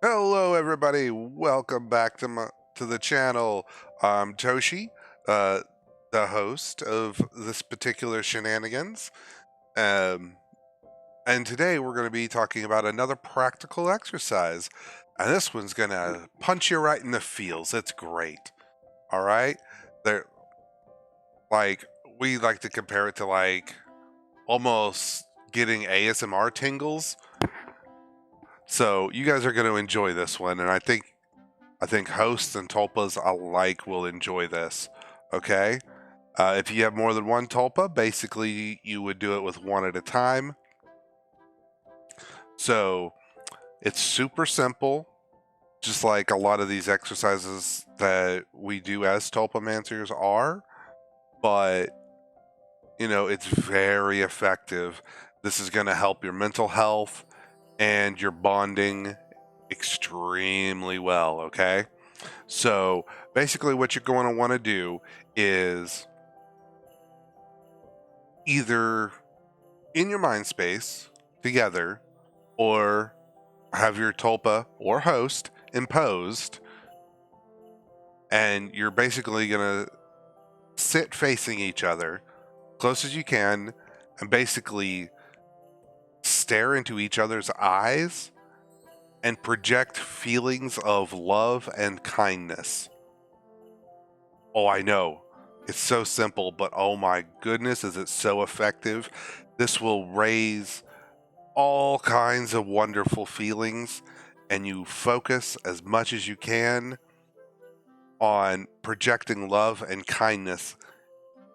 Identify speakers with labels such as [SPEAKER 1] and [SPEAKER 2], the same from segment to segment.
[SPEAKER 1] Hello, everybody. Welcome back to the channel. I'm Toshi, uh, the host of this particular shenanigans. Um, and today we're going to be talking about another practical exercise. And this one's going to punch you right in the feels. It's great. All right? They're like, we like to compare it to like almost getting ASMR tingles. So you guys are going to enjoy this one, and I think hosts and tulpas alike will enjoy this. Okay? If you have more than one tulpa, basically you would do it with one at a time. So it's super simple, just like a lot of these exercises that we do as tulpamancers are, but it's very effective. This is going to help your mental health and your bonding extremely well, okay? So basically, what you're going to want to do is either in your mind space together or have your tulpa or host imposed, and you're basically going to sit facing each other close as you can and basically stare into each other's eyes and project feelings of love and kindness. Oh, I know. It's so simple, but oh my goodness, is it so effective? This will raise all kinds of wonderful feelings, and you focus as much as you can on projecting love and kindness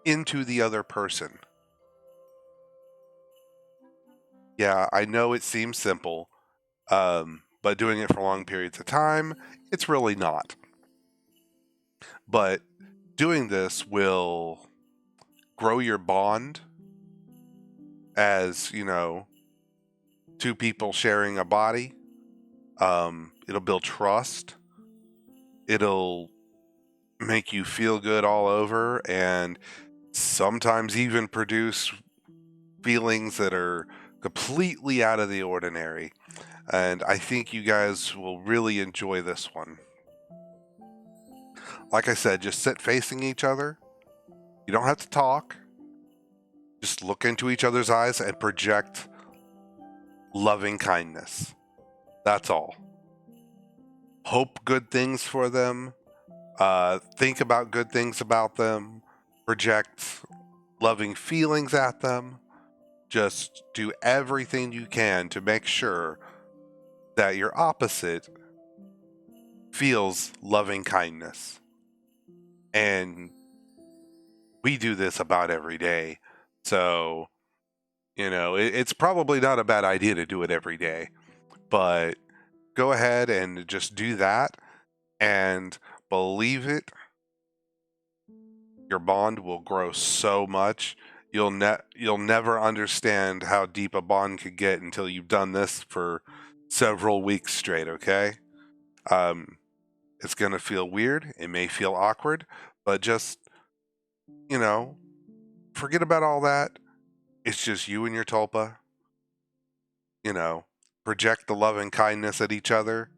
[SPEAKER 1] into the other person. Yeah, I know it seems simple, but doing it for long periods of time, it's really not. But doing this will grow your bond as, two people sharing a body. It'll build trust. It'll make you feel good all over, and sometimes even produce feelings that are completely out of the ordinary. And I think you guys will really enjoy this one. Like I said, just sit facing each other. You don't have to talk. Just look into each other's eyes and project loving kindness. That's all. Hope good things for them. Think about good things about them. Project loving feelings at them. Just do everything you can to make sure that your opposite feels loving kindness. And we do this about every day. So, it's probably not a bad idea to do it every day. But go ahead and just do that. And believe it, your bond will grow so much. You'll never understand how deep a bond could get until you've done this for several weeks straight, okay? It's going to feel weird. It may feel awkward, but just, you know, forget about all that. It's just you and your tulpa. Project the love and kindness at each other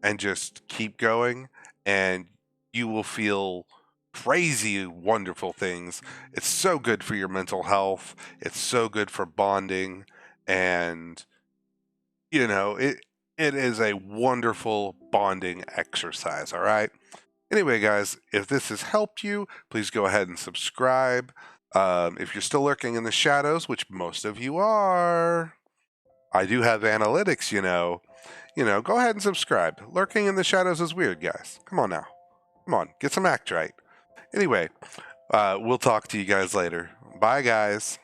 [SPEAKER 1] and just keep going, and you will feel crazy wonderful things. It's so good for your mental health. It's so good for bonding, and it is a wonderful bonding exercise, all right? Anyway, guys, if this has helped you, please go ahead and subscribe. If you're still lurking in the shadows, which most of you are, I do have analytics, go ahead and subscribe. Lurking in the shadows is weird, guys. Come on now. Come on, get some act right. Anyway, we'll talk to you guys later. Bye, guys.